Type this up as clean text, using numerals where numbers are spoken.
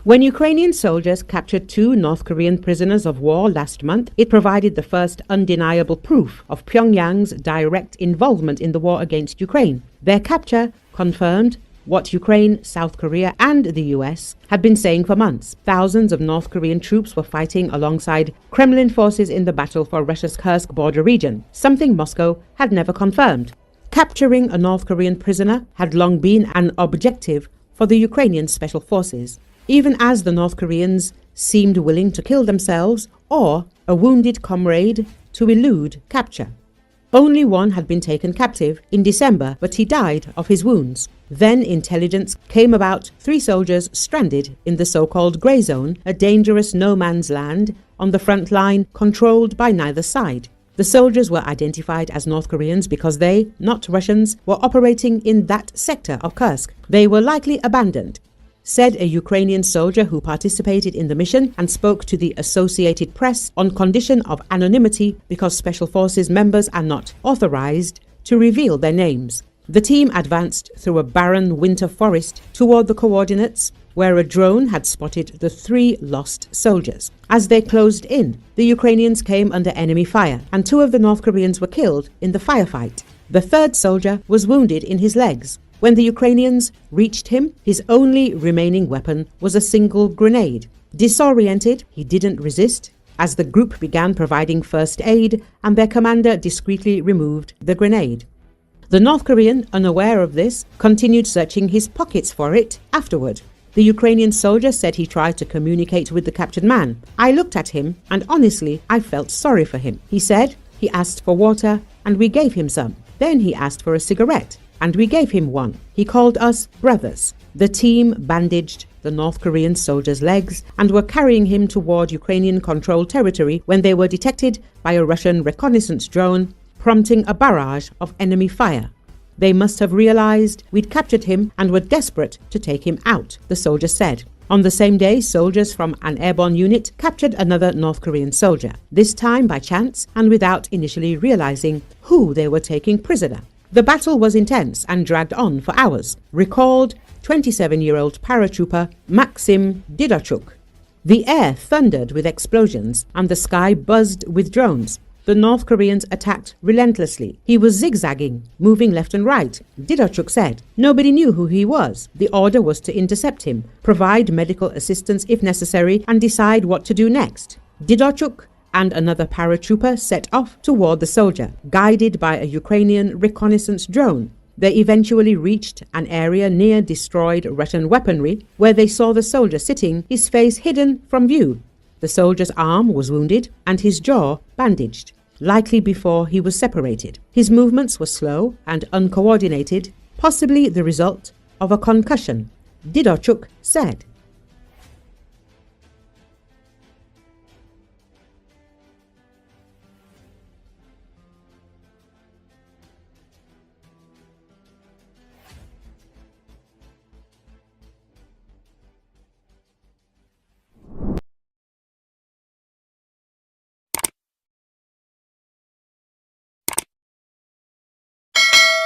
When Ukrainian soldiers captured 2 North Korean prisoners of war last month, it provided the first undeniable proof of Pyongyang's direct involvement in the war against Ukraine. Their capture confirmed what Ukraine, South Korea and the US had been saying for months. Thousands of North Korean troops were fighting alongside Kremlin forces in the battle for Russia's Kursk border region, something Moscow had never confirmed. Capturing a North Korean prisoner had long been an objective for the Ukrainian special forces, even as the North Koreans seemed willing to kill themselves or a wounded comrade to elude capture. Only one had been taken captive in December, but he died of his wounds. Then intelligence came about 3 soldiers stranded in the so-called grey zone, a dangerous no-man's land on the front line controlled by neither side. The soldiers were identified as North Koreans because they, not Russians, were operating in that sector of Kursk. They were likely abandoned, said a Ukrainian soldier who participated in the mission and spoke to the Associated Press on condition of anonymity because Special Forces members are not authorized to reveal their names. The team advanced through a barren winter forest toward the coordinates where a drone had spotted the 3 lost soldiers. As they closed in, the Ukrainians came under enemy fire and 2 of the North Koreans were killed in the firefight. The 3rd soldier was wounded in his legs. When the Ukrainians reached him, his only remaining weapon was a single grenade. Disoriented, he didn't resist as the group began providing first aid and their commander discreetly removed the grenade. The North Korean, unaware of this, continued searching his pockets for it afterward. The Ukrainian soldier said he tried to communicate with the captured man. "I looked at him and honestly, I felt sorry for him." He said he asked for water and we gave him some. Then he asked for a cigarette and we gave him one. He called us brothers. The team bandaged the North Korean soldier's legs and were carrying him toward Ukrainian-controlled territory when they were detected by a Russian reconnaissance drone, prompting a barrage of enemy fire. "They must have realized we'd captured him and were desperate to take him out," the soldier said. On the same day, soldiers from an airborne unit captured another North Korean soldier, this time by chance and without initially realizing who they were taking prisoner. The battle was intense and dragged on for hours, recalled 27-year-old paratrooper Maxim Didarchuk. The air thundered with explosions and the sky buzzed with drones. The North Koreans attacked relentlessly. He was zigzagging, moving left and right, Didarchuk said. Nobody knew who he was. The order was to intercept him, provide medical assistance if necessary, and decide what to do next. Didarchuk and another paratrooper set off toward the soldier, guided by a Ukrainian reconnaissance drone. They eventually reached an area near destroyed Russian weaponry, where they saw the soldier sitting, his face hidden from view. The soldier's arm was wounded and his jaw bandaged, likely before he was separated. His movements were slow and uncoordinated, possibly the result of a concussion, Didarchuk said.